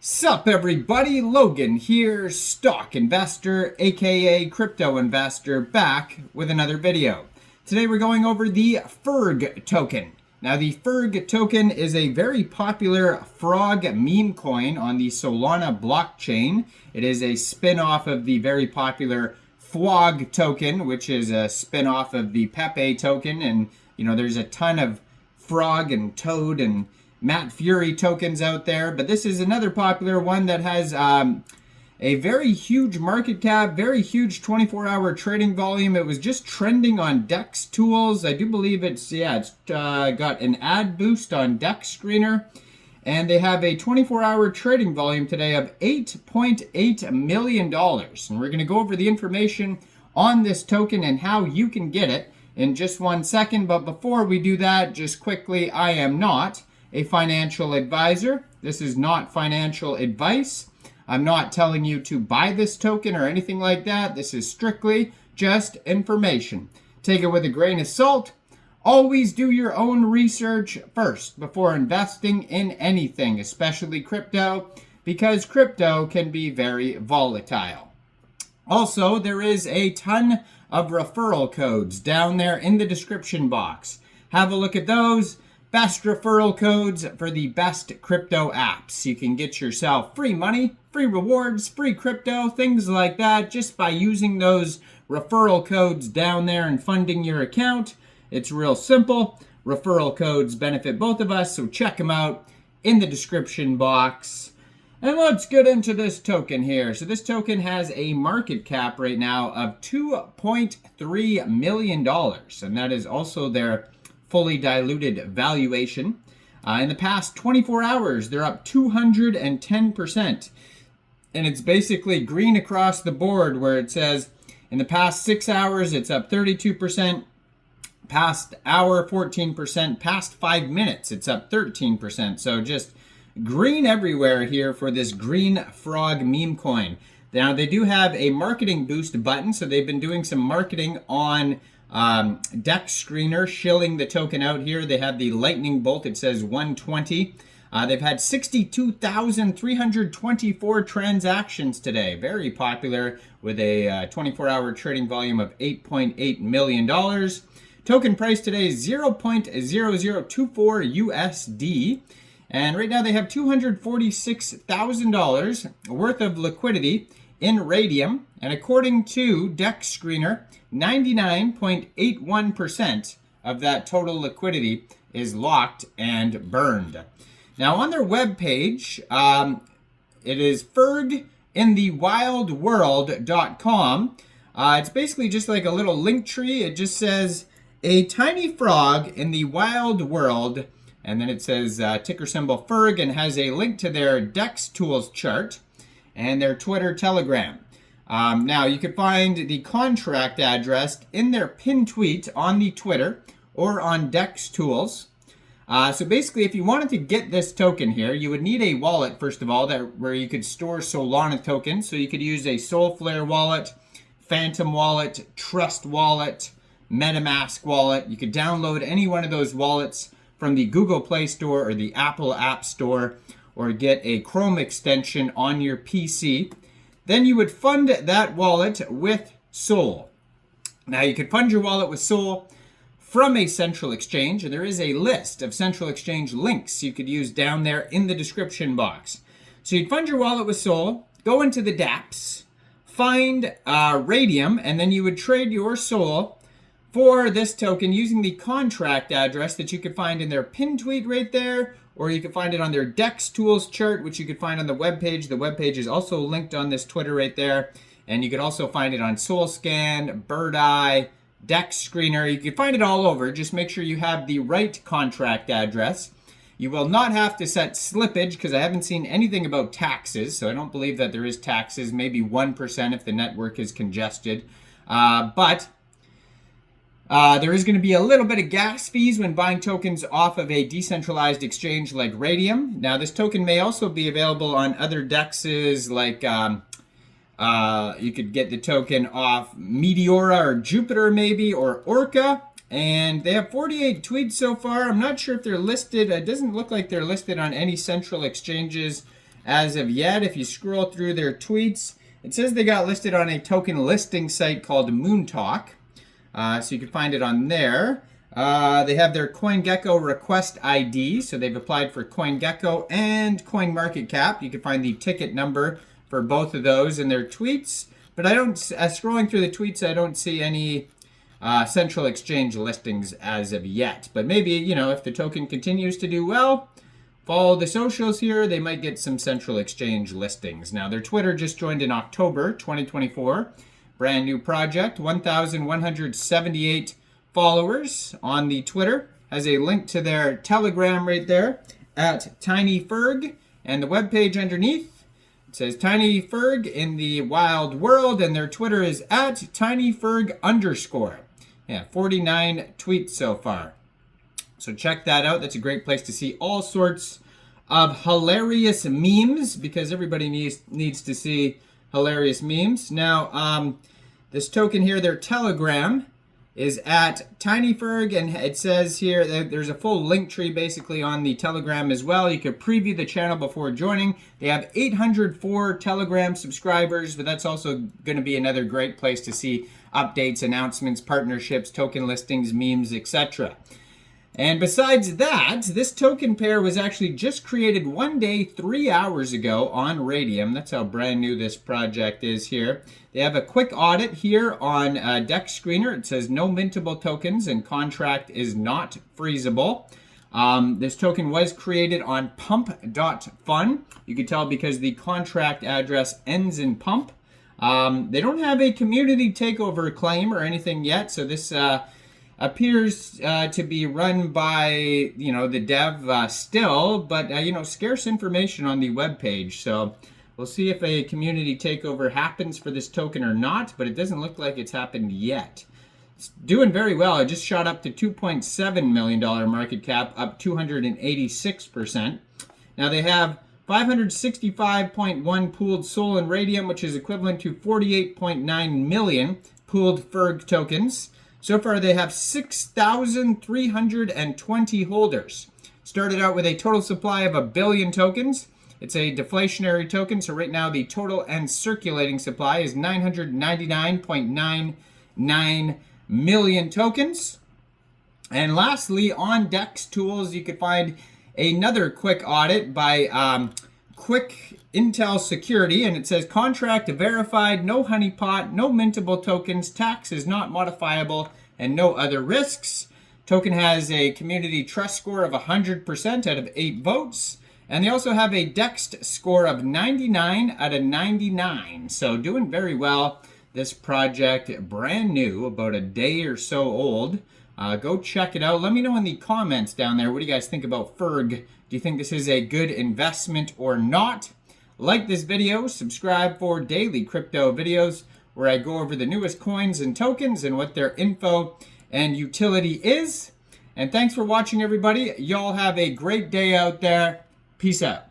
Sup everybody, Logan here, stock investor, aka crypto investor, back with another video. Today we're going over the Ferg token. Now the Ferg token is a very popular Fwog meme coin on the Solana blockchain. It is a spin-off of the very popular Fwog token, which is a spin-off of the Pepe token, and there's a ton of Frog and Toad and Matt Fury tokens out there, but this is another popular one that has a very huge market cap, very huge 24-hour trading volume. It was just trending on DEX tools. I do believe it's got an ad boost on DEX Screener, and they have a 24-hour trading volume today of $8.8 million. And we're going to go over the information on this token and how you can get it in just 1 second. But before we do that, just quickly, I am not a financial advisor. This is not financial advice. I'm not telling you to buy this token or anything like that. This is strictly just information. Take it with a grain of salt. Always do your own research first before investing in anything, especially crypto, because crypto can be very volatile. Also, there is a ton of referral codes down there in the description box. Have a look at those. Best referral codes for the best crypto apps. You can get yourself free money, free rewards, free crypto, things like that, just by using those referral codes down there and funding your account. It's real simple. Referral codes benefit both of us, so check them out in the description box. And let's get into this token here. So this token has a market cap right now of $2.3 million, and that is also their fully diluted valuation. In the past 24 hours, they're up 210%. And it's basically green across the board, where it says in the past 6 hours, it's up 32%, past hour, 14%, past 5 minutes, it's up 13%. So just green everywhere here for this green Fwog meme coin. Now, they do have a marketing boost button, so they've been doing some marketing on DEX Screener, shilling the token out here. They have the lightning bolt. It says 120. They've had 62,324 transactions today. Very popular, with a 24-hour trading volume of $8.8 million. Token price today is 0.0024 USD. And right now they have $246,000 worth of liquidity in Raydium. And according to DEX Screener, 99.81% of that total liquidity is locked and burned. Now on their webpage, it is ferginthewildworld.com. It's basically just like a little link tree. It just says a tiny frog in the wild world, and then it says ticker symbol Ferg, and has a link to their DEX tools chart and their Twitter Telegram. Now, you can find the contract address in their pinned tweet on the Twitter or on DEX Tools. So basically, if you wanted to get this token here, you would need a wallet, first of all, where you could store Solana tokens. So you could use a Solflare wallet, Phantom wallet, Trust wallet, MetaMask wallet. You could download any one of those wallets from the Google Play Store or the Apple App Store, or get a Chrome extension on your PC. Then you would fund that wallet with Sol. Now, you could fund your wallet with Sol from a central exchange, and there is a list of central exchange links you could use down there in the description box. So you'd fund your wallet with Sol, go into the dApps, find Raydium, and then you would trade your Sol for this token using the contract address that you could find in their pinned tweet right there, or you can find it on their DEX tools chart, which you could find on the webpage. The webpage is also linked on this Twitter right there. And you could also find it on SoulScan, Bird Eye, DEX Screener. You can find it all over. Just make sure you have the right contract address. You will not have to set slippage, because I haven't seen anything about taxes. So I don't believe that there is taxes, maybe 1% if the network is congested. But there is going to be a little bit of gas fees when buying tokens off of a decentralized exchange like Raydium. Now, this token may also be available on other DEXs, like you could get the token off Meteora or Jupiter maybe, or Orca. And they have 48 tweets so far. I'm not sure if they're listed. It doesn't look like they're listed on any central exchanges as of yet. If you scroll through their tweets, it says they got listed on a token listing site called Moontalk. So you can find it on there. They have their CoinGecko request ID, so they've applied for CoinGecko and CoinMarketCap. You can find the ticket number for both of those in their tweets. But I don't, scrolling through the tweets, I don't see any central exchange listings as of yet. But maybe, you know, if the token continues to do well, follow the socials here, they might get some central exchange listings. Now, their Twitter just joined in October 2024. Brand new project, 1,178 followers on the Twitter. Has a link to their Telegram right there at TinyFerg. And the webpage underneath, it says TinyFerg in the wild world. And their Twitter is at TinyFerg_. Yeah, 49 tweets so far. So check that out. That's a great place to see all sorts of hilarious memes, because everybody needs to see hilarious memes. Now, this token here, their Telegram, is at TinyFerg, and it says here that there's a full link tree basically on the Telegram as well. You could preview the channel before joining. They have 804 Telegram subscribers, but that's also going to be another great place to see updates, announcements, partnerships, token listings, memes, etc. And besides that, this token pair was actually just created 1 day, 3 hours ago on Raydium. That's how brand new this project is here. They have a quick audit here on Dex Screener. It says no mintable tokens and contract is not freezable. This token was created on pump.fun. You can tell because the contract address ends in pump. They don't have a community takeover claim or anything yet, so this appears to be run by, you know, the dev still, but, you know, scarce information on the webpage. So we'll see if a community takeover happens for this token or not, but it doesn't look like it's happened yet. It's doing very well. It just shot up to $2.7 million market cap, up 286%. Now they have 565.1 pooled Sol and Raydium, which is equivalent to 48.9 million pooled Ferg tokens. So far, they have 6,320 holders. Started out with a total supply of 1 billion tokens. It's a deflationary token, so right now the total and circulating supply is 999.99 million tokens. And lastly, on Dex Tools, you could find another quick audit by Quick Intel Security, and it says contract verified, no honeypot, no mintable tokens, tax is not modifiable, and no other risks. Token has a community trust score of 100% out of 8 votes, and they also have a Dex score of 99 out of 99. So doing very well. This project, brand new, about a day or so old. Go check it out. Let me know in the comments down there, what do you guys think about Ferg? Do you think this is a good investment or not? Like this video, subscribe for daily crypto videos where I go over the newest coins and tokens and what their info and utility is. And thanks for watching, everybody. Y'all have a great day out there. Peace out.